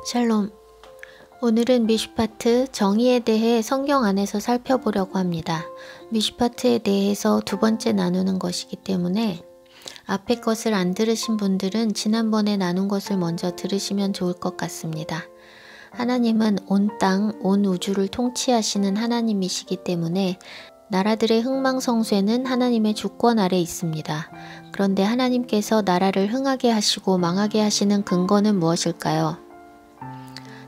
샬롬. 오늘은 미슈파트 정의에 대해 성경 안에서 살펴보려고 합니다. 미슈파트에 대해서 두 번째 나누는 것이기 때문에 앞에 것을 안 들으신 분들은 지난번에 나눈 것을 먼저 들으시면 좋을 것 같습니다. 하나님은 온 땅, 온 우주를 통치하시는 하나님이시기 때문에 나라들의 흥망성쇠는 하나님의 주권 아래 있습니다. 그런데 하나님께서 나라를 흥하게 하시고 망하게 하시는 근거는 무엇일까요?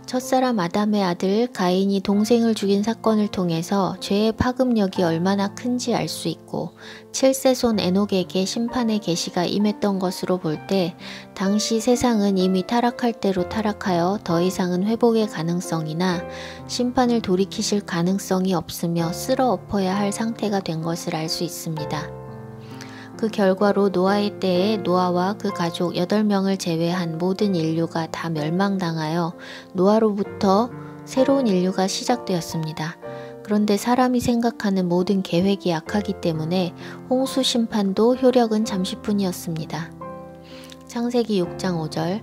첫사람 아담의 아들 가인이 동생을 죽인 사건을 통해서 죄의 파급력이 얼마나 큰지 알 수 있고 7세손 에녹에게 심판의 계시가 임했던 것으로 볼 때 당시 세상은 이미 타락할 대로 타락하여 더 이상은 회복의 가능성이나 심판을 돌이키실 가능성이 없으며 쓸어 엎어야 할 상태가 된 것을 알 수 있습니다. 그 결과로 노아의 때에 노아와 그 가족 8명을 제외한 모든 인류가 다 멸망당하여 노아로부터 새로운 인류가 시작되었습니다. 그런데 사람이 생각하는 모든 계획이 약하기 때문에 홍수 심판도 효력은 잠시뿐이었습니다. 창세기 6장 5절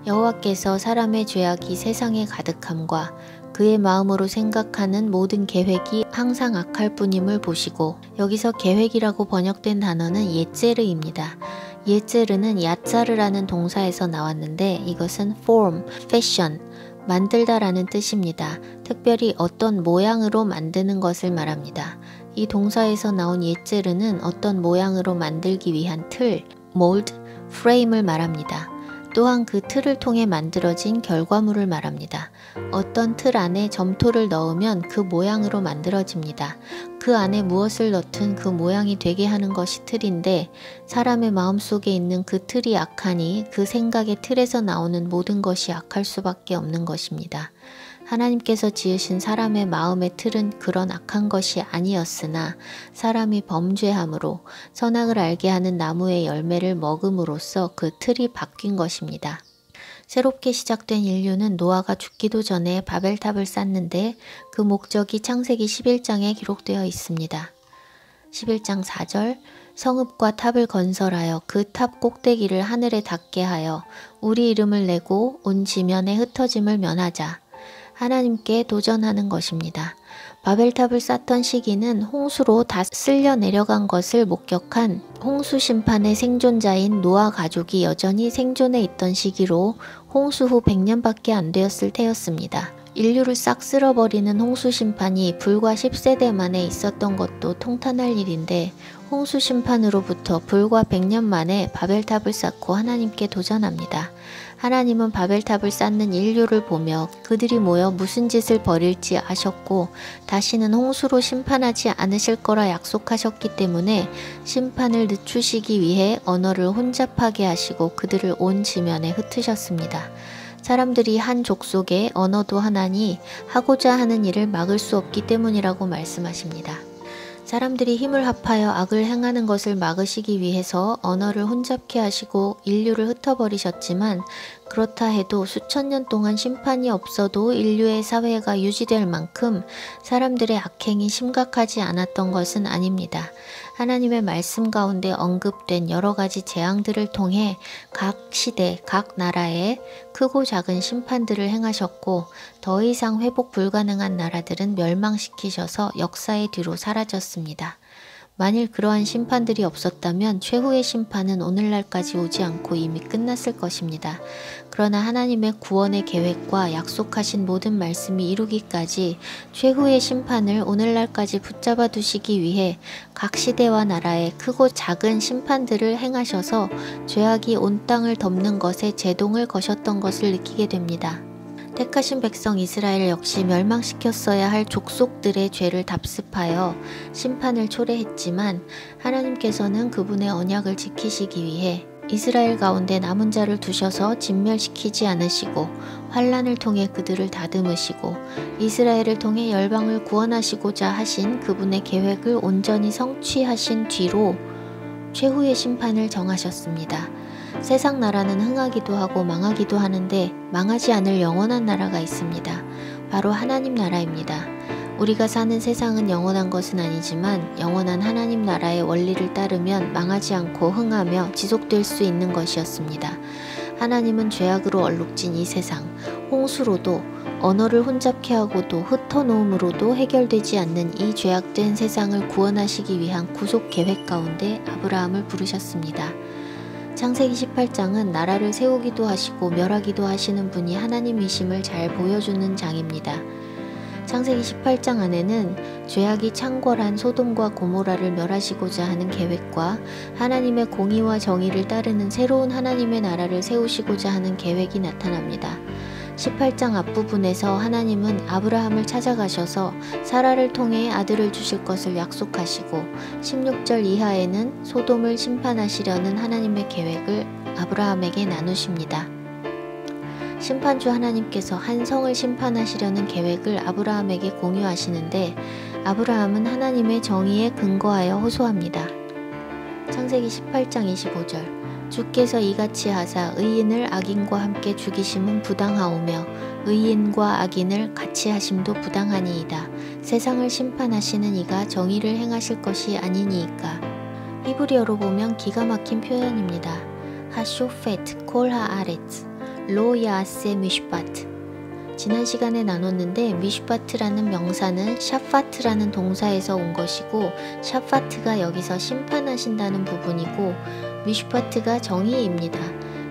여호와께서 사람의 죄악이 세상에 가득함과 그의 마음으로 생각하는 모든 계획이 항상 악할 뿐임을 보시고, 여기서 계획이라고 번역된 단어는 예제르입니다. 예제르는 야짜르라는 동사에서 나왔는데 이것은 form, fashion, 만들다라는 뜻입니다. 특별히 어떤 모양으로 만드는 것을 말합니다. 이 동사에서 나온 예제르는 어떤 모양으로 만들기 위한 틀, mold, frame을 말합니다. 또한 그 틀을 통해 만들어진 결과물을 말합니다. 어떤 틀 안에 점토를 넣으면 그 모양으로 만들어집니다. 그 안에 무엇을 넣든 그 모양이 되게 하는 것이 틀인데 사람의 마음속에 있는 그 틀이 악하니 그 생각의 틀에서 나오는 모든 것이 악할 수밖에 없는 것입니다. 하나님께서 지으신 사람의 마음의 틀은 그런 악한 것이 아니었으나 사람이 범죄함으로 선악을 알게 하는 나무의 열매를 먹음으로써 그 틀이 바뀐 것입니다. 새롭게 시작된 인류는 노아가 죽기도 전에 바벨탑을 쌓는데 그 목적이 창세기 11장에 기록되어 있습니다. 11장 4절 성읍과 탑을 건설하여 그 탑 꼭대기를 하늘에 닿게 하여 우리 이름을 내고 온 지면에 흩어짐을 면하자. 하나님께 도전하는 것입니다. 바벨탑을 쌓던 시기는 홍수로 다 쓸려 내려간 것을 목격한 홍수 심판의 생존자인 노아 가족이 여전히 생존해 있던 시기로 홍수 후 100년밖에 안 되었을 때였습니다. 인류를 싹 쓸어버리는 홍수 심판이 불과 10세대 만에 있었던 것도 통탄할 일인데 홍수 심판으로부터 불과 100년 만에 바벨탑을 쌓고 하나님께 도전합니다. 하나님은 바벨탑을 쌓는 인류를 보며 그들이 모여 무슨 짓을 벌일지 아셨고 다시는 홍수로 심판하지 않으실 거라 약속하셨기 때문에 심판을 늦추시기 위해 언어를 혼잡하게 하시고 그들을 온 지면에 흩으셨습니다. 사람들이 한 족속의 언어도 하나니 하고자 하는 일을 막을 수 없기 때문이라고 말씀하십니다. 사람들이 힘을 합하여 악을 행하는 것을 막으시기 위해서 언어를 혼잡케 하시고 인류를 흩어버리셨지만 그렇다 해도 수천 년 동안 심판이 없어도 인류의 사회가 유지될 만큼 사람들의 악행이 심각하지 않았던 것은 아닙니다. 하나님의 말씀 가운데 언급된 여러 가지 재앙들을 통해 각 시대, 각 나라에 크고 작은 심판들을 행하셨고 더 이상 회복 불가능한 나라들은 멸망시키셔서 역사의 뒤로 사라졌습니다. 만일 그러한 심판들이 없었다면 최후의 심판은 오늘날까지 오지 않고 이미 끝났을 것입니다. 그러나 하나님의 구원의 계획과 약속하신 모든 말씀이 이루기까지 최후의 심판을 오늘날까지 붙잡아 두시기 위해 각 시대와 나라에 크고 작은 심판들을 행하셔서 죄악이 온 땅을 덮는 것에 제동을 거셨던 것을 느끼게 됩니다. 택하신 백성 이스라엘 역시 멸망시켰어야 할 족속들의 죄를 답습하여 심판을 초래했지만 하나님께서는 그분의 언약을 지키시기 위해 이스라엘 가운데 남은 자를 두셔서 진멸시키지 않으시고 환란을 통해 그들을 다듬으시고 이스라엘을 통해 열방을 구원하시고자 하신 그분의 계획을 온전히 성취하신 뒤로 최후의 심판을 정하셨습니다. 세상 나라는 흥하기도 하고 망하기도 하는데 망하지 않을 영원한 나라가 있습니다. 바로 하나님 나라입니다. 우리가 사는 세상은 영원한 것은 아니지만 영원한 하나님 나라의 원리를 따르면 망하지 않고 흥하며 지속될 수 있는 것이었습니다. 하나님은 죄악으로 얼룩진 이 세상, 홍수로도 언어를 혼잡케 하고도 흩어놓음으로도 해결되지 않는 이 죄악된 세상을 구원하시기 위한 구속 계획 가운데 아브라함을 부르셨습니다. 창세기 18장은 나라를 세우기도 하시고 멸하기도 하시는 분이 하나님이심을 잘 보여주는 장입니다. 창세기 18장 안에는 죄악이 창궐한 소돔과 고모라를 멸하시고자 하는 계획과 하나님의 공의와 정의를 따르는 새로운 하나님의 나라를 세우시고자 하는 계획이 나타납니다. 18장 앞부분에서 하나님은 아브라함을 찾아가셔서 사라를 통해 아들을 주실 것을 약속하시고 16절 이하에는 소돔을 심판하시려는 하나님의 계획을 아브라함에게 나누십니다. 심판주 하나님께서 한 성을 심판하시려는 계획을 아브라함에게 공유하시는데 아브라함은 하나님의 정의에 근거하여 호소합니다. 창세기 18장 25절 주께서 이같이 하사 의인을 악인과 함께 죽이심은 부당하오며 의인과 악인을 같이 하심도 부당하니이다. 세상을 심판하시는 이가 정의를 행하실 것이 아니니이까. 히브리어로 보면 기가 막힌 표현입니다. 하쇼페트 콜 하아레츠 로 야세 미슈파트. 지난 시간에 나눴는데 미슈파트라는 명사는 샤파트라는 동사에서 온 것이고 샤파트가 여기서 심판하신다는 부분이고 미슈파트가 정의입니다.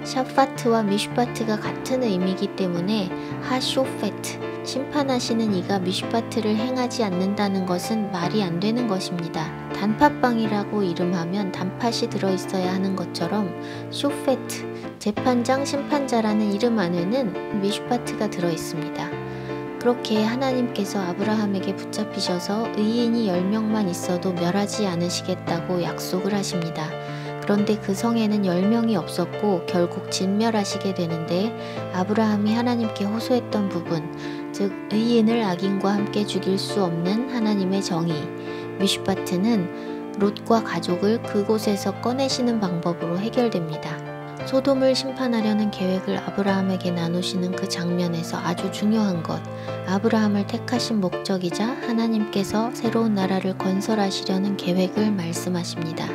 샤파트와 미슈파트가 같은 의미이기 때문에 하쇼페트 심판하시는 이가 미슈파트를 행하지 않는다는 것은 말이 안 되는 것입니다. 단팥빵이라고 이름하면 단팥이 들어있어야 하는 것처럼 쇼페트 재판장 심판자라는 이름 안에는 미슈파트가 들어있습니다. 그렇게 하나님께서 아브라함에게 붙잡히셔서 의인이 10명만 있어도 멸하지 않으시겠다고 약속을 하십니다. 그런데 그 성에는 10명이 없었고 결국 진멸하시게 되는데 아브라함이 하나님께 호소했던 부분, 즉 의인을 악인과 함께 죽일 수 없는 하나님의 정의, 미슈파트는 롯과 가족을 그곳에서 꺼내시는 방법으로 해결됩니다. 소돔을 심판하려는 계획을 아브라함에게 나누시는 그 장면에서 아주 중요한 것, 아브라함을 택하신 목적이자 하나님께서 새로운 나라를 건설하시려는 계획을 말씀하십니다.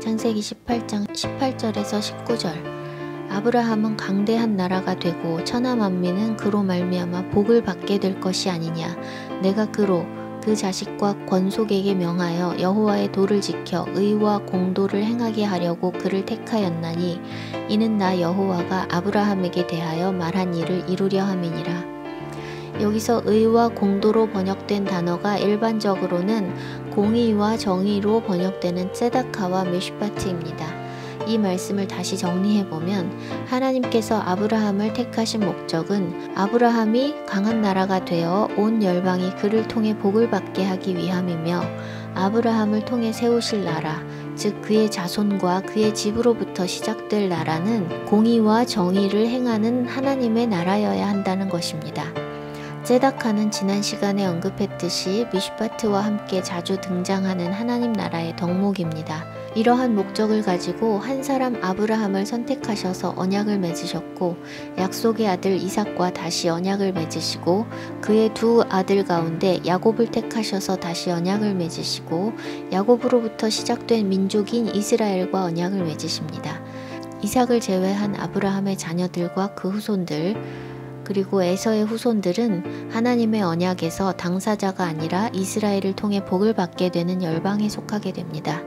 창세기 18장 18절에서 19절 아브라함은 강대한 나라가 되고 천하 만민은 그로 말미암아 복을 받게 될 것이 아니냐. 내가 그로 그 자식과 권속에게 명하여 여호와의 도를 지켜 의와 공도를 행하게 하려고 그를 택하였나니 이는 나 여호와가 아브라함에게 대하여 말한 일을 이루려 함이니라. 여기서 의와 공도로 번역된 단어가 일반적으로는 공의와 정의로 번역되는 ጼ다카와 미슈파트입니다. 이 말씀을 다시 정리해보면 하나님께서 아브라함을 택하신 목적은 아브라함이 강한 나라가 되어 온 열방이 그를 통해 복을 받게 하기 위함이며 아브라함을 통해 세우실 나라, 즉 그의 자손과 그의 집으로부터 시작될 나라는 공의와 정의를 행하는 하나님의 나라여야 한다는 것입니다. ጼ다카는 지난 시간에 언급했듯이 미슈파트와 함께 자주 등장하는 하나님 나라의 덕목입니다. 이러한 목적을 가지고 한 사람 아브라함을 선택하셔서 언약을 맺으셨고 약속의 아들 이삭과 다시 언약을 맺으시고 그의 두 아들 가운데 야곱을 택하셔서 다시 언약을 맺으시고 야곱으로부터 시작된 민족인 이스라엘과 언약을 맺으십니다. 이삭을 제외한 아브라함의 자녀들과 그 후손들 그리고 에서의 후손들은 하나님의 언약에서 당사자가 아니라 이스라엘을 통해 복을 받게 되는 열방에 속하게 됩니다.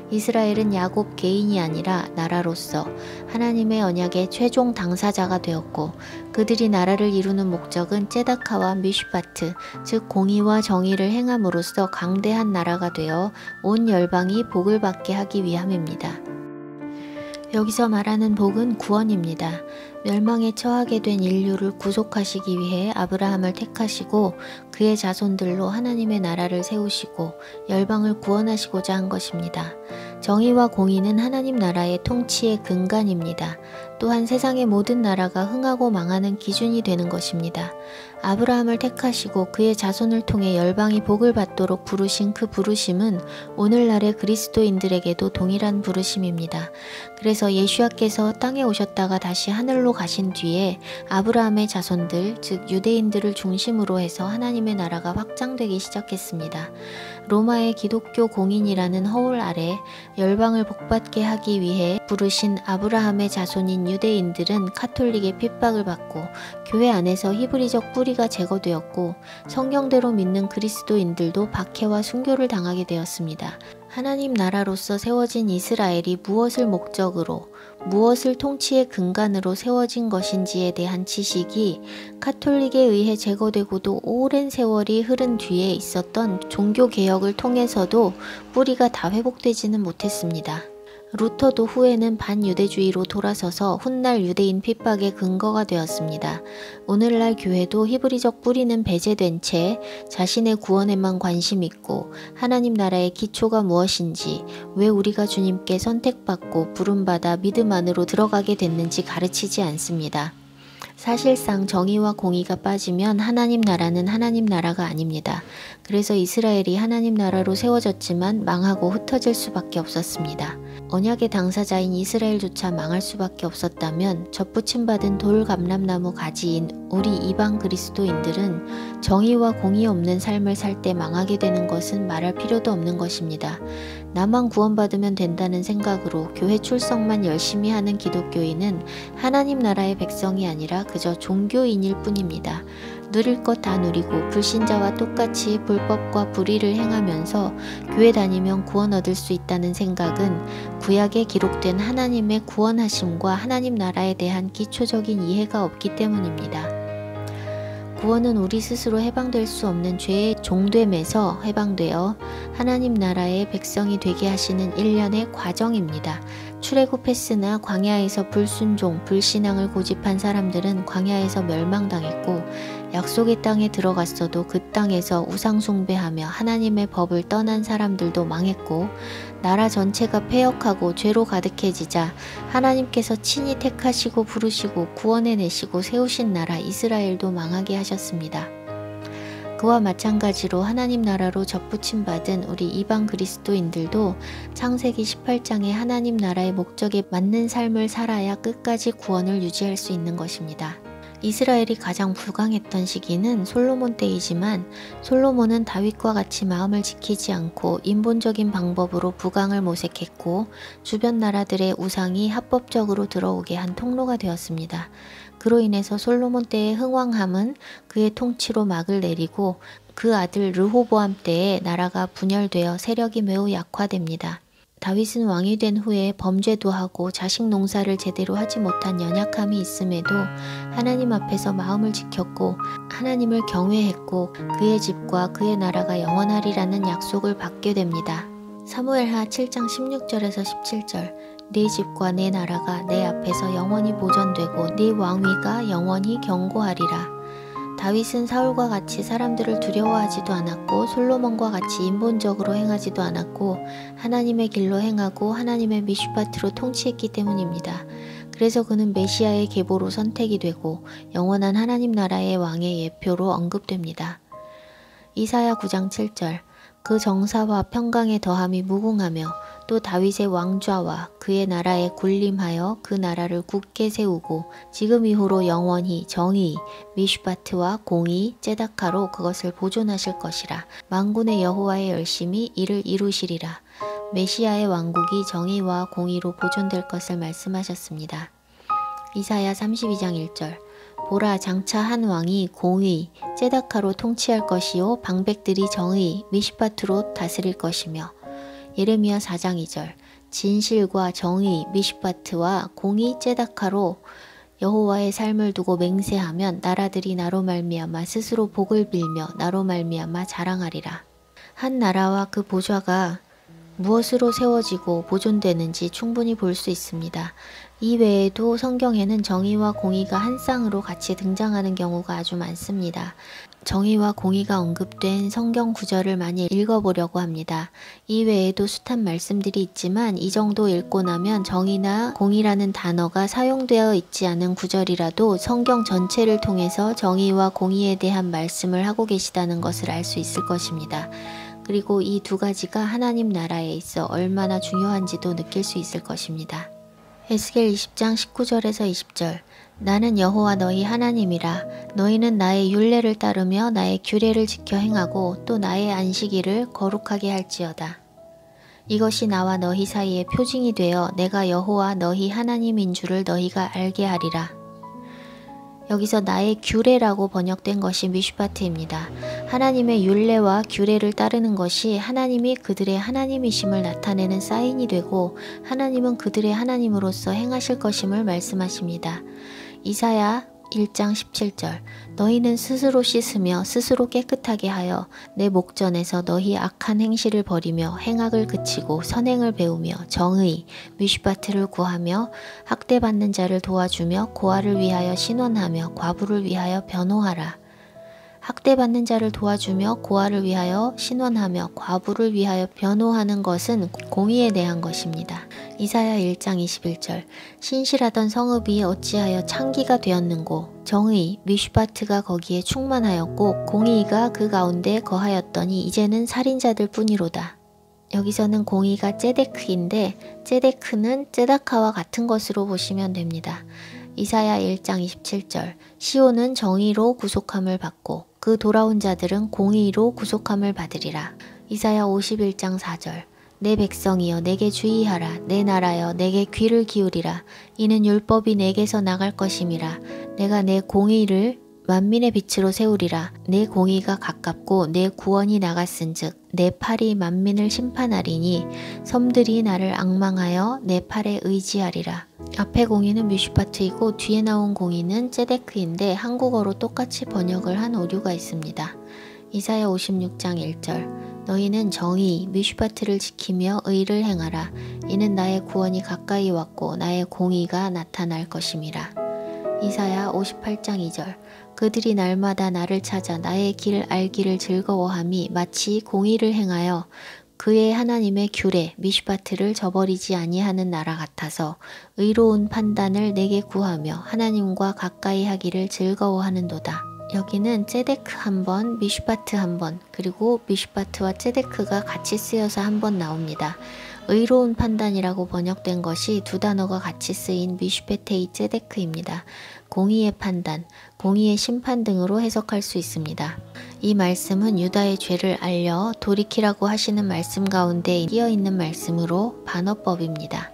이스라엘은 야곱 개인이 아니라 나라로서 하나님의 언약의 최종 당사자가 되었고 그들이 나라를 이루는 목적은 ጼ다카와 미슈파트, 즉 공의와 정의를 행함으로써 강대한 나라가 되어 온 열방이 복을 받게 하기 위함입니다. 여기서 말하는 복은 구원입니다. 멸망에 처하게 된 인류를 구속하시기 위해 아브라함을 택하시고 그의 자손들로 하나님의 나라를 세우시고 열방을 구원하시고자 한 것입니다. 정의와 공의는 하나님 나라의 통치의 근간입니다. 또한 세상의 모든 나라가 흥하고 망하는 기준이 되는 것입니다. 아브라함을 택하시고 그의 자손을 통해 열방이 복을 받도록 부르신 그 부르심은 오늘날의 그리스도인들에게도 동일한 부르심입니다. 그래서 예수야께서 땅에 오셨다가 다시 하늘로 가신 뒤에 아브라함의 자손들, 즉 유대인들을 중심으로 해서 하나님의 나라가 확장되기 시작했습니다. 로마의 기독교 공인이라는 허울 아래 열방을 복받게 하기 위해 부르신 아브라함의 자손인 유대인들은 카톨릭의 핍박을 받고 교회 안에서 히브리적 뿌리가 제거되었고 성경대로 믿는 그리스도인들도 박해와 순교를 당하게 되었습니다. 하나님 나라로서 세워진 이스라엘이 무엇을 목적으로, 무엇을 통치의 근간으로 세워진 것인지에 대한 지식이 카톨릭에 의해 제거되고도 오랜 세월이 흐른 뒤에 있었던 종교개혁을 통해서도 뿌리가 다 회복되지는 못했습니다. 루터도 후에는 반유대주의로 돌아서서 훗날 유대인 핍박의 근거가 되었습니다. 오늘날 교회도 히브리적 뿌리는 배제된 채 자신의 구원에만 관심 있고 하나님 나라의 기초가 무엇인지, 왜 우리가 주님께 선택받고 부름받아 믿음 안으로 들어가게 됐는지 가르치지 않습니다. 사실상 정의와 공의가 빠지면 하나님 나라는 하나님 나라가 아닙니다. 그래서 이스라엘이 하나님 나라로 세워졌지만 망하고 흩어질 수밖에 없었습니다. 언약의 당사자인 이스라엘조차 망할 수밖에 없었다면 접붙임받은 돌감람나무 가지인 우리 이방 그리스도인들은 정의와 공의 없는 삶을 살 때 망하게 되는 것은 말할 필요도 없는 것입니다. 나만 구원받으면 된다는 생각으로 교회 출석만 열심히 하는 기독교인은 하나님 나라의 백성이 아니라 그저 종교인일 뿐입니다. 누릴 것 다 누리고 불신자와 똑같이 불법과 불의를 행하면서 교회 다니면 구원 얻을 수 있다는 생각은 구약에 기록된 하나님의 구원하심과 하나님 나라에 대한 기초적인 이해가 없기 때문입니다. 구원은 우리 스스로 해방될 수 없는 죄의 종됨에서 해방되어 하나님 나라의 백성이 되게 하시는 일련의 과정입니다. 출애굽했으나 광야에서 불순종, 불신앙을 고집한 사람들은 광야에서 멸망당했고 약속의 땅에 들어갔어도 그 땅에서 우상숭배하며 하나님의 법을 떠난 사람들도 망했고 나라 전체가 패역하고 죄로 가득해지자 하나님께서 친히 택하시고 부르시고 구원해내시고 세우신 나라 이스라엘도 망하게 하셨습니다. 그와 마찬가지로 하나님 나라로 접붙임받은 우리 이방 그리스도인들도 창세기 18장의 하나님 나라의 목적에 맞는 삶을 살아야 끝까지 구원을 유지할 수 있는 것입니다. 이스라엘이 가장 불강했던 시기는 솔로몬 때이지만 솔로몬은 다윗과 같이 마음을 지키지 않고 인본적인 방법으로 부강을 모색했고 주변 나라들의 우상이 합법적으로 들어오게 한 통로가 되었습니다. 그로 인해서 솔로몬 때의 흥왕함은 그의 통치로 막을 내리고 그 아들 르호보암 때에 나라가 분열되어 세력이 매우 약화됩니다. 다윗은 왕이 된 후에 범죄도 하고 자식 농사를 제대로 하지 못한 연약함이 있음에도 하나님 앞에서 마음을 지켰고 하나님을 경외했고 그의 집과 그의 나라가 영원하리라는 약속을 받게 됩니다. 사무엘하 7장 16절에서 17절 네 집과 네 나라가 내 앞에서 영원히 보존되고 네 왕위가 영원히 견고하리라. 다윗은 사울과 같이 사람들을 두려워하지도 않았고 솔로몬과 같이 인본적으로 행하지도 않았고 하나님의 길로 행하고 하나님의 미슈파트로 통치했기 때문입니다. 그래서 그는 메시아의 계보로 선택이 되고 영원한 하나님 나라의 왕의 예표로 언급됩니다. 이사야 9장 7절 그 정사와 평강의 더함이 무궁하며 또 다윗의 왕좌와 그의 나라에 군림하여 그 나라를 굳게 세우고 지금 이후로 영원히 정의, 미슈파트와 공의, 째다카로 그것을 보존하실 것이라. 만군의 여호와의 열심히 이를 이루시리라. 메시아의 왕국이 정의와 공의로 보존될 것을 말씀하셨습니다. 이사야 32장 1절 보라 장차 한 왕이 공의, 째다카로 통치할 것이요 방백들이 정의, 미슈파트로 다스릴 것이며 예레미야 4장 2절 진실과 정의, 미슈파트와 공의, 째다카로 여호와의 삶을 두고 맹세하면 나라들이 나로 말미암아 스스로 복을 빌며 나로 말미암아 자랑하리라. 한 나라와 그 보좌가 무엇으로 세워지고 보존되는지 충분히 볼 수 있습니다. 이 외에도 성경에는 정의와 공의가 한 쌍으로 같이 등장하는 경우가 아주 많습니다. 정의와 공의가 언급된 성경 구절을 많이 읽어보려고 합니다. 이 외에도 숱한 말씀들이 있지만 이 정도 읽고 나면 정의나 공의라는 단어가 사용되어 있지 않은 구절이라도 성경 전체를 통해서 정의와 공의에 대한 말씀을 하고 계시다는 것을 알 수 있을 것입니다. 그리고 이 두 가지가 하나님 나라에 있어 얼마나 중요한지도 느낄 수 있을 것입니다. 에스겔 20장 19절에서 20절 나는 여호와 너희 하나님이라. 너희는 나의 율례를 따르며 나의 규례를 지켜 행하고 또 나의 안식일을 거룩하게 할지어다. 이것이 나와 너희 사이의 표징이 되어 내가 여호와 너희 하나님인 줄을 너희가 알게 하리라. 여기서 나의 규례라고 번역된 것이 미슈파트입니다. 하나님의 율례와 규례를 따르는 것이 하나님이 그들의 하나님이심을 나타내는 사인이 되고 하나님은 그들의 하나님으로서 행하실 것임을 말씀하십니다. 이사야 1장 17절 너희는 스스로 씻으며 스스로 깨끗하게 하여 내 목전에서 너희 악한 행실을 버리며 행악을 그치고 선행을 배우며 정의 미슈파트를 구하며 학대받는 자를 도와주며 고아를 위하여 신원하며 과부를 위하여 변호하라. 학대받는 자를 도와주며 고아를 위하여 신원하며 과부를 위하여 변호하는 것은 공의에 대한 것입니다. 이사야 1장 21절 신실하던 성읍이 어찌하여 창기가 되었는고 정의 미슈파트가 거기에 충만하였고 공의가 그 가운데 거하였더니 이제는 살인자들 뿐이로다. 여기서는 공의가 ጼ데크인데 ጼ데크는 ጼ다카와 같은 것으로 보시면 됩니다. 이사야 1장 27절 시온은 정의로 구속함을 받고 그 돌아온 자들은 공의로 구속함을 받으리라. 이사야 51장 4절 내 백성이여 내게 주의하라. 내 나라여 내게 귀를 기울이라. 이는 율법이 내게서 나갈 것임이라. 내가 내 공의를 만민의 빛으로 세우리라. 내 공의가 가깝고 내 구원이 나갔은즉 내 팔이 만민을 심판하리니 섬들이 나를 앙망하여 내 팔에 의지하리라. 앞에 공의는 미슈파트이고 뒤에 나온 공의는 ጼ데크인데 한국어로 똑같이 번역을 한 오류가 있습니다. 이사야 56장 1절 너희는 정의 미슈파트를 지키며 의를 행하라. 이는 나의 구원이 가까이 왔고 나의 공의가 나타날 것임이라. 이사야 58장 2절 그들이 날마다 나를 찾아 나의 길을 알기를 즐거워함이 마치 공의를 행하여 그의 하나님의 규례 미슈파트를 저버리지 아니하는 나라 같아서 의로운 판단을 내게 구하며 하나님과 가까이 하기를 즐거워하는도다. 여기는 ጼ데크 한 번, 미슈파트 한 번, 그리고 미슈파트와 ጼ데크가 같이 쓰여서 한 번 나옵니다. 의로운 판단이라고 번역된 것이 두 단어가 같이 쓰인 미슈페테이 ጼ데크입니다. 공의의 판단, 공의의 심판 등으로 해석할 수 있습니다. 이 말씀은 유다의 죄를 알려 돌이키라고 하시는 말씀 가운데 끼어있는 말씀으로 반어법입니다.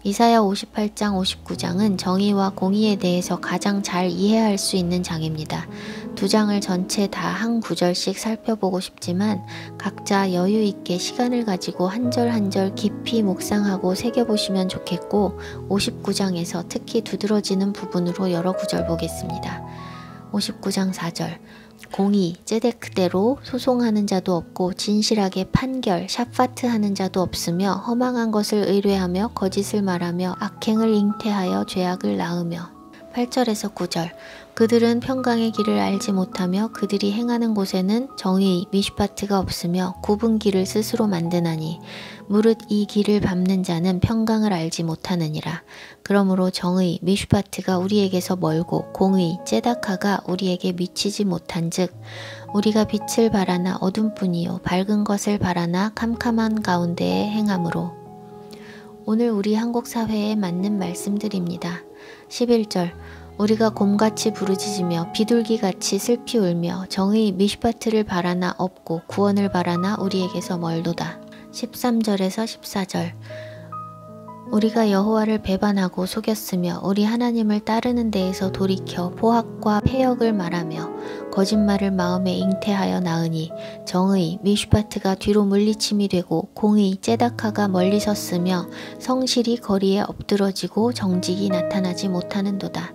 이사야 58장 59장은 정의와 공의에 대해서 가장 잘 이해할 수 있는 장입니다. 두 장을 전체 다 한 구절씩 살펴보고 싶지만 각자 여유 있게 시간을 가지고 한 절 한 절 깊이 묵상하고 새겨보시면 좋겠고 59장에서 특히 두드러지는 부분으로 여러 구절 보겠습니다. 59장 4절 공의, ጼ데크대로 소송하는 자도 없고 진실하게 판결, 샤파트 하는 자도 없으며 허망한 것을 의뢰하며 거짓을 말하며 악행을 잉태하여 죄악을 낳으며 8절에서 9절 그들은 평강의 길을 알지 못하며 그들이 행하는 곳에는 정의, 미슈파트가 없으며 굽은 길을 스스로 만드나니 무릇 이 길을 밟는 자는 평강을 알지 못하느니라. 그러므로 정의, 미슈파트가 우리에게서 멀고 공의, ጼ다카가 우리에게 미치지 못한즉 우리가 빛을 바라나 어둠뿐이요 밝은 것을 바라나 캄캄한 가운데에 행함으로. 오늘 우리 한국 사회에 맞는 말씀들입니다. 11절 우리가 곰같이 부르짖으며 비둘기같이 슬피 울며 정의 미슈파트를 바라나 없고 구원을 바라나 우리에게서 멀도다. 13절에서 14절 우리가 여호와를 배반하고 속였으며 우리 하나님을 따르는 데에서 돌이켜 포악과 패역을 말하며 거짓말을 마음에 잉태하여 낳으니 정의 미슈파트가 뒤로 물리침이 되고 공의 ጼ다카가 멀리 섰으며 성실이 거리에 엎드러지고 정직이 나타나지 못하는도다.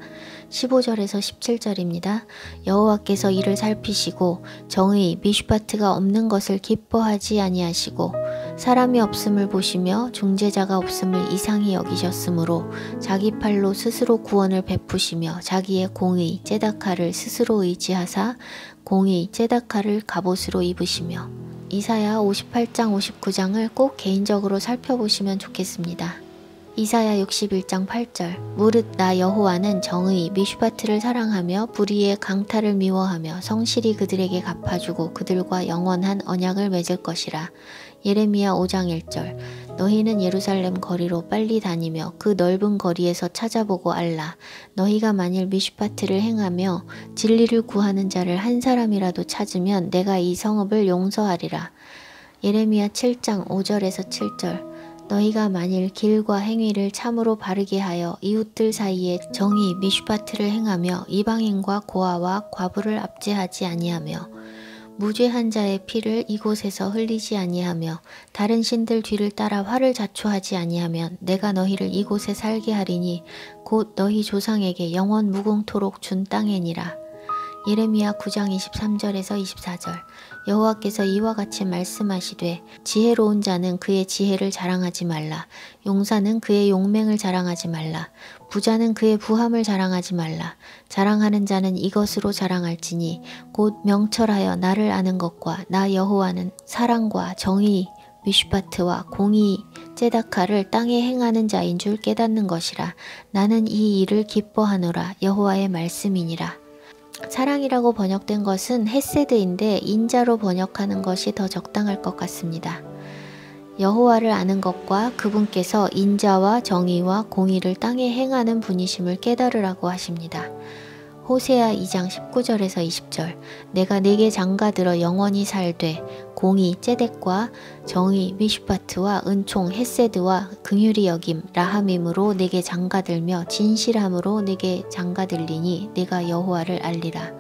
15절에서 17절입니다. 여호와께서 이를 살피시고 정의 미슈파트가 없는 것을 기뻐하지 아니하시고 사람이 없음을 보시며 중재자가 없음을 이상히 여기셨으므로 자기 팔로 스스로 구원을 베푸시며 자기의 공의 ጼ다카를 스스로 의지하사 공의 ጼ다카를 갑옷으로 입으시며. 이사야 58장 59장을 꼭 개인적으로 살펴보시면 좋겠습니다. 이사야 61장 8절 무릇 나 여호와는 정의 미슈파트를 사랑하며 불의의 강탈을 미워하며 성실히 그들에게 갚아주고 그들과 영원한 언약을 맺을 것이라. 예레미야 5장 1절 너희는 예루살렘 거리로 빨리 다니며 그 넓은 거리에서 찾아보고 알라. 너희가 만일 미슈파트를 행하며 진리를 구하는 자를 한 사람이라도 찾으면 내가 이 성읍을 용서하리라. 예레미야 7장 5절에서 7절. 너희가 만일 길과 행위를 참으로 바르게 하여 이웃들 사이에 정의 미슈파트를 행하며 이방인과 고아와 과부를 압제하지 아니하며 무죄한 자의 피를 이곳에서 흘리지 아니하며 다른 신들 뒤를 따라 화를 자초하지 아니하면 내가 너희를 이곳에 살게 하리니 곧 너희 조상에게 영원 무궁토록 준 땅이니라. 예레미야 9장 23절에서 24절. 여호와께서 이와 같이 말씀하시되 지혜로운 자는 그의 지혜를 자랑하지 말라. 용사는 그의 용맹을 자랑하지 말라. 부자는 그의 부함을 자랑하지 말라. 자랑하는 자는 이것으로 자랑할지니 곧 명철하여 나를 아는 것과 나 여호와는 사랑과 정의 미슈파트와 공의 ጼ다카를 땅에 행하는 자인 줄 깨닫는 것이라. 나는 이 일을 기뻐하노라. 여호와의 말씀이니라. 사랑이라고 번역된 것은 헤세드인데 인자로 번역하는 것이 더 적당할 것 같습니다. 여호와를 아는 것과 그분께서 인자와 정의와 공의를 땅에 행하는 분이심을 깨달으라고 하십니다. 호세아 2장 19절에서 20절. 내가 네게 장가들어 영원히 살되 공의 ጼ덱과 정의 미슈파트와 은총 헤세드와 긍휼히 여김 라함임으로 네게 장가들며 진실함으로 네게 장가들리니 네가 여호와를 알리라.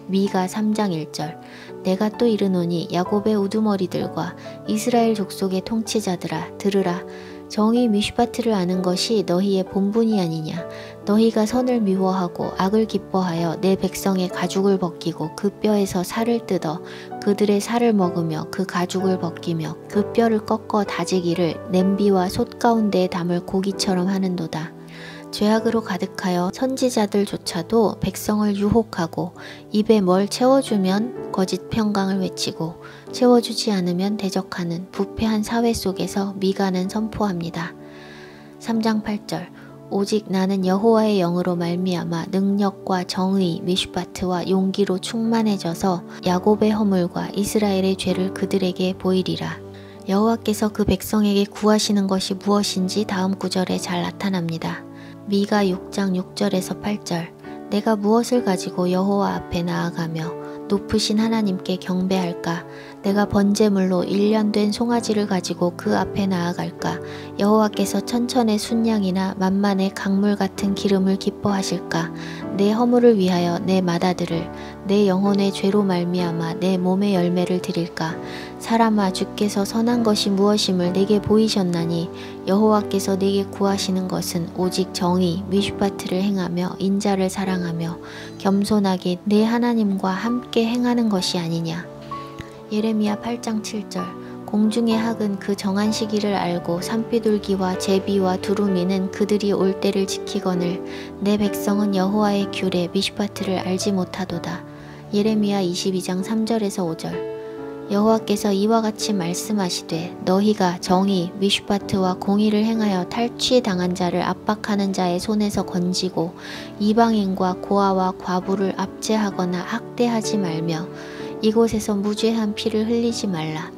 미가 3장 1절. 내가 또 이르노니 야곱의 우두머리들과 이스라엘 족속의 통치자들아 들으라. 정의 미슈파트를 아는 것이 너희의 본분이 아니냐. 너희가 선을 미워하고 악을 기뻐하여 내 백성의 가죽을 벗기고 그 뼈에서 살을 뜯어 그들의 살을 먹으며 그 가죽을 벗기며 그 뼈를 꺾어 다지기를 냄비와 솥 가운데에 담을 고기처럼 하는도다. 죄악으로 가득하여 선지자들조차도 백성을 유혹하고 입에 뭘 채워주면 거짓 평강을 외치고 채워주지 않으면 대적하는 부패한 사회 속에서 미가는 선포합니다. 3장 8절. 오직 나는 여호와의 영으로 말미암아 능력과 정의 미슈파트와 용기로 충만해져서 야곱의 허물과 이스라엘의 죄를 그들에게 보이리라. 여호와께서 그 백성에게 구하시는 것이 무엇인지 다음 구절에 잘 나타납니다. 미가 6장 6절에서 8절. 내가 무엇을 가지고 여호와 앞에 나아가며 높으신 하나님께 경배할까? 내가 번제물로 1년 된 송아지를 가지고 그 앞에 나아갈까? 여호와께서 천천의 순양이나 만만의 강물 같은 기름을 기뻐하실까? 내 허물을 위하여 내 맏아들을 내 영혼의 죄로 말미암아 내 몸의 열매를 드릴까? 사람아 주께서 선한 것이 무엇임을 내게 보이셨나니 여호와께서 내게 구하시는 것은 오직 정의 미슈파트를 행하며 인자를 사랑하며 겸손하게 내 하나님과 함께 행하는 것이 아니냐. 예레미야 8장 7절. 공중의 학은 그 정한 시기를 알고 산비둘기와 제비와 두루미는 그들이 올 때를 지키거늘 내 백성은 여호와의 규례 미슈파트를 알지 못하도다. 예레미야 22장 3절에서 5절. 여호와께서 이와 같이 말씀하시되 너희가 정의 미슈파트와 공의를 행하여 탈취당한 자를 압박하는 자의 손에서 건지고 이방인과 고아와 과부를 압제하거나 학대하지 말며 이곳에서 무죄한 피를 흘리지 말라.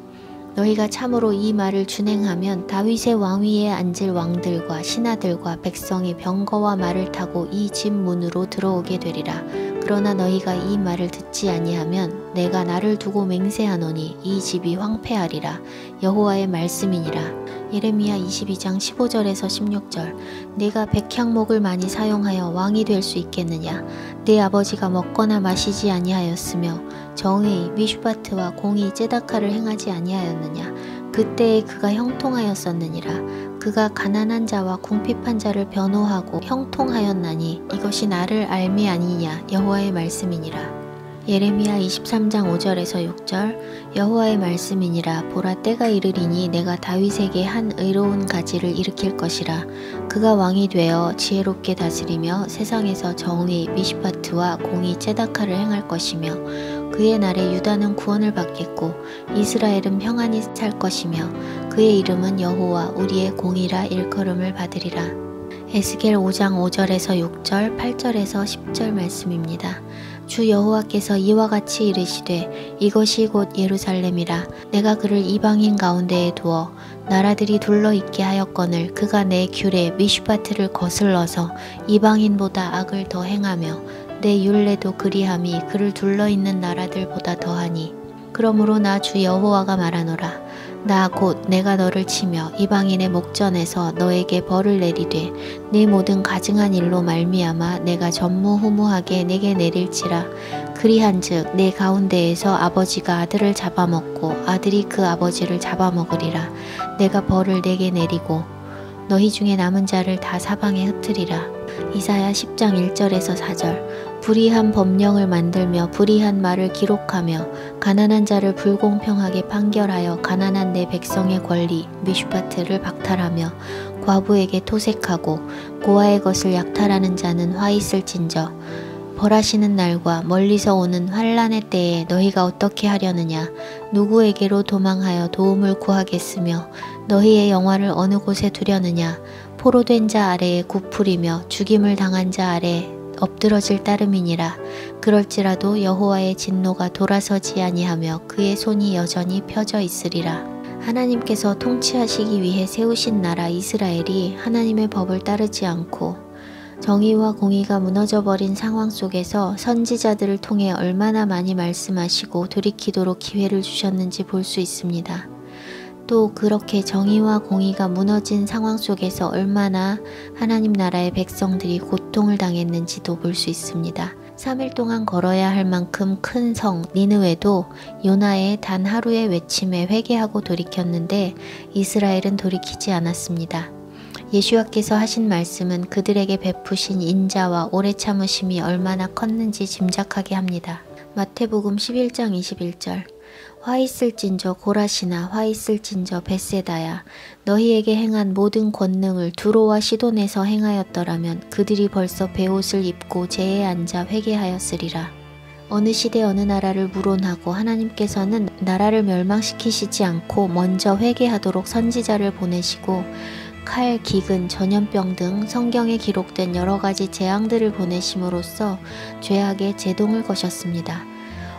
너희가 참으로 이 말을 준행하면 다윗의 왕위에 앉을 왕들과 신하들과 백성이 병거와 말을 타고 이 집 문으로 들어오게 되리라. 그러나 너희가 이 말을 듣지 아니하면 내가 나를 두고 맹세하노니 이 집이 황폐하리라. 여호와의 말씀이니라. 예레미야 22장 15절에서 16절. 내가 백향목을 많이 사용하여 왕이 될 수 있겠느냐. 내 아버지가 먹거나 마시지 아니하였으며 정의 미슈파트와 공의 ጼ다카를 행하지 아니하였느냐. 그때에 그가 형통하였었느니라. 그가 가난한 자와 궁핍한 자를 변호하고 형통하였나니 이것이 나를 알미 아니냐. 여호와의 말씀이니라. 예레미야 23장 5절에서 6절. 여호와의 말씀이니라. 보라 때가 이르리니 내가 다윗에게 한 의로운 가지를 일으킬 것이라. 그가 왕이 되어 지혜롭게 다스리며 세상에서 정의 미슈파트와 공의 ጼ다카를 행할 것이며 그의 날에 유다는 구원을 받겠고 이스라엘은 평안히 살 것이며 그의 이름은 여호와 우리의 공이라 일컬음을 받으리라. 에스겔 5장 5절에서 6절 8절에서 10절 말씀입니다. 주 여호와께서 이와 같이 이르시되 이것이 곧 예루살렘이라. 내가 그를 이방인 가운데에 두어 나라들이 둘러있게 하였거늘 그가 내 규례 미슈파트를 거슬러서 이방인보다 악을 더 행하며 내 율례도 그리함이 그를 둘러있는 나라들보다 더하니 그러므로 나 주 여호와가 말하노라. 나 곧 내가 너를 치며 이방인의 목전에서 너에게 벌을 내리되 네 모든 가증한 일로 말미암아 내가 전무후무하게 내게 내릴지라. 그리한즉 내 가운데에서 아버지가 아들을 잡아먹고 아들이 그 아버지를 잡아먹으리라. 내가 벌을 내게 내리고 너희 중에 남은 자를 다 사방에 흩으리라. 이사야 10장 1절에서 4절. 불의한 법령을 만들며 불의한 말을 기록하며 가난한 자를 불공평하게 판결하여 가난한 내 백성의 권리 미슈파트를 박탈하며 과부에게 토색하고 고아의 것을 약탈하는 자는 화 있을진저. 벌하시는 날과 멀리서 오는 환란의 때에 너희가 어떻게 하려느냐. 누구에게로 도망하여 도움을 구하겠으며 너희의 영화를 어느 곳에 두려느냐. 포로된 자 아래에 굽풀이며 죽임을 당한 자 아래에 엎드러질 따름이니라. 그럴지라도 여호와의 진노가 돌아서지 아니하며 그의 손이 여전히 펴져 있으리라. 하나님께서 통치하시기 위해 세우신 나라 이스라엘이 하나님의 법을 따르지 않고 정의와 공의가 무너져버린 상황 속에서 선지자들을 통해 얼마나 많이 말씀하시고 돌이키도록 기회를 주셨는지 볼 수 있습니다. 또 그렇게 정의와 공의가 무너진 상황 속에서 얼마나 하나님 나라의 백성들이 고통을 당했는지도 볼 수 있습니다. 3일 동안 걸어야 할 만큼 큰 성 니느웨도 요나의 단 하루의 외침에 회개하고 돌이켰는데 이스라엘은 돌이키지 않았습니다. 예수와께서 하신 말씀은 그들에게 베푸신 인자와 오래 참으심이 얼마나 컸는지 짐작하게 합니다. 마태복음 11장 21절. 화 있을진저 고라시나 화 있을진저 벳세다야. 너희에게 행한 모든 권능을 두로와 시돈에서 행하였더라면 그들이 벌써 베옷을 입고 제에 앉아 회개하였으리라. 어느 시대 어느 나라를 물론하고 하나님께서는 나라를 멸망시키시지 않고 먼저 회개하도록 선지자를 보내시고 칼, 기근, 전염병 등 성경에 기록된 여러 가지 재앙들을 보내심으로써 죄악의 제동을 거셨습니다.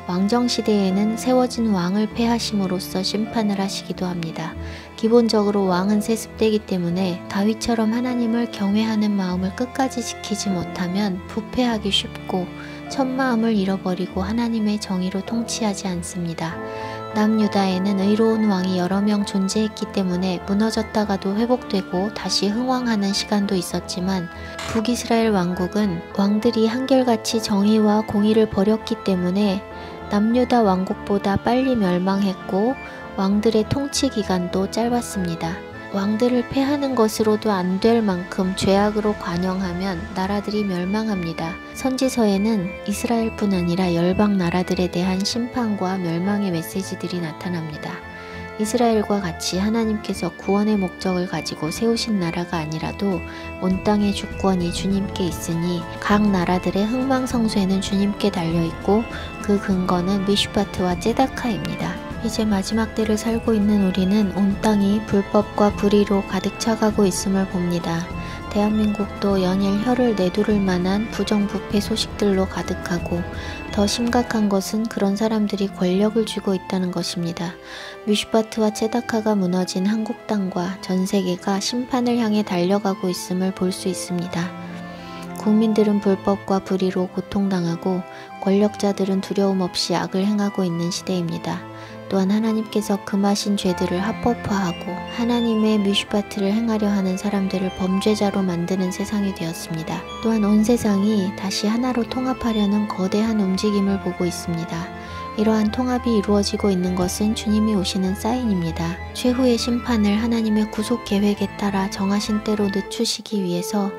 왕정시대에는 세워진 왕을 폐하심으로써 심판을 하시기도 합니다. 기본적으로 왕은 세습되기 때문에 다윗처럼 하나님을 경외하는 마음을 끝까지 지키지 못하면 부패하기 쉽고 첫마음을 잃어버리고 하나님의 정의로 통치하지 않습니다. 남유다에는 의로운 왕이 여러 명 존재했기 때문에 무너졌다가도 회복되고 다시 흥왕하는 시간도 있었지만 북이스라엘 왕국은 왕들이 한결같이 정의와 공의를 버렸기 때문에 남유다 왕국보다 빨리 멸망했고 왕들의 통치 기간도 짧았습니다. 왕들을 패하는 것으로도 안 될 만큼 죄악으로 관영하면 나라들이 멸망합니다. 선지서에는 이스라엘뿐 아니라 열방 나라들에 대한 심판과 멸망의 메시지들이 나타납니다. 이스라엘과 같이 하나님께서 구원의 목적을 가지고 세우신 나라가 아니라도 온 땅의 주권이 주님께 있으니 각 나라들의 흥망성쇠는 주님께 달려있고 그 근거는 미슈파트와 ጼ다카입니다. 이제 마지막 때를 살고 있는 우리는 온 땅이 불법과 불의로 가득 차가고 있음을 봅니다. 대한민국도 연일 혀를 내두를 만한 부정부패 소식들로 가득하고 더 심각한 것은 그런 사람들이 권력을 쥐고 있다는 것입니다. 미슈파트와 ጼ다카가 무너진 한국 땅과 전 세계가 심판을 향해 달려가고 있음을 볼 수 있습니다. 국민들은 불법과 불의로 고통당하고 권력자들은 두려움 없이 악을 행하고 있는 시대입니다. 또한 하나님께서 금하신 죄들을 합법화하고 하나님의 미슈파트를 행하려 하는 사람들을 범죄자로 만드는 세상이 되었습니다. 또한 온 세상이 다시 하나로 통합하려는 거대한 움직임을 보고 있습니다. 이러한 통합이 이루어지고 있는 것은 주님이 오시는 사인입니다. 최후의 심판을 하나님의 구속 계획에 따라 정하신 때로 늦추시기 위해서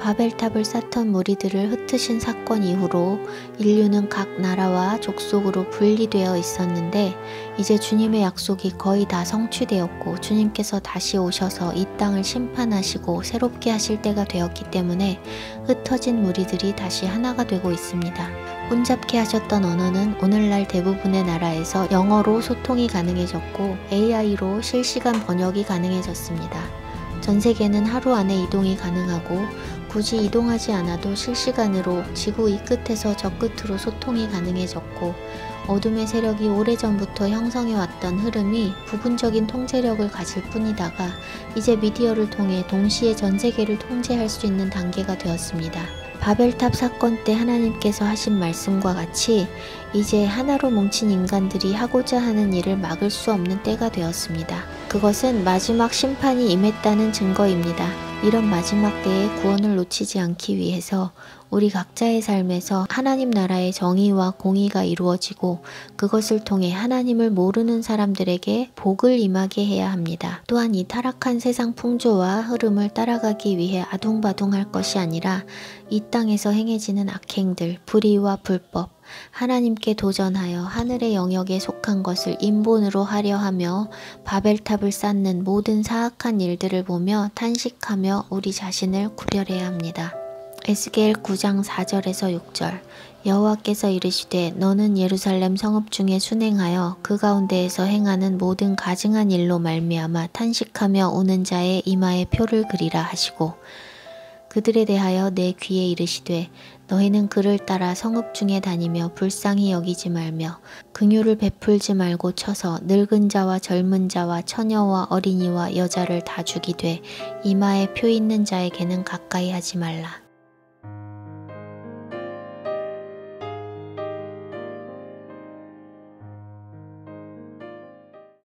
바벨탑을 쌓던 무리들을 흩으신 사건 이후로 인류는 각 나라와 족속으로 분리되어 있었는데 이제 주님의 약속이 거의 다 성취되었고 주님께서 다시 오셔서 이 땅을 심판하시고 새롭게 하실 때가 되었기 때문에 흩어진 무리들이 다시 하나가 되고 있습니다. 혼잡케 하셨던 언어는 오늘날 대부분의 나라에서 영어로 소통이 가능해졌고 AI로 실시간 번역이 가능해졌습니다. 전 세계는 하루 안에 이동이 가능하고 굳이 이동하지 않아도 실시간으로 지구 이 끝에서 저 끝으로 소통이 가능해졌고 어둠의 세력이 오래전부터 형성해왔던 흐름이 부분적인 통제력을 가질 뿐이다가 이제 미디어를 통해 동시에 전 세계를 통제할 수 있는 단계가 되었습니다. 바벨탑 사건 때 하나님께서 하신 말씀과 같이 이제 하나로 뭉친 인간들이 하고자 하는 일을 막을 수 없는 때가 되었습니다. 그것은 마지막 심판이 임했다는 증거입니다. 이런 마지막 때의 구원을 놓치지 않기 위해서 우리 각자의 삶에서 하나님 나라의 정의와 공의가 이루어지고 그것을 통해 하나님을 모르는 사람들에게 복을 임하게 해야 합니다. 또한 이 타락한 세상 풍조와 흐름을 따라가기 위해 아둥바둥할 것이 아니라 이 땅에서 행해지는 악행들, 불의와 불법, 하나님께 도전하여 하늘의 영역에 속한 것을 인본으로 하려 하며 바벨탑을 쌓는 모든 사악한 일들을 보며 탄식하며 우리 자신을 구별해야 합니다. 에스겔 9장 4절에서 6절 여호와께서 이르시되 너는 예루살렘 성읍 중에 순행하여 그 가운데에서 행하는 모든 가증한 일로 말미암아 탄식하며 우는 자의 이마에 표를 그리라 하시고 그들에 대하여 내 귀에 이르시되 너희는 그를 따라 성읍 중에 다니며 불쌍히 여기지 말며 긍휼을 베풀지 말고 쳐서 늙은 자와 젊은 자와 처녀와 어린이와 여자를 다 죽이되 이마에 표 있는 자에게는 가까이 하지 말라.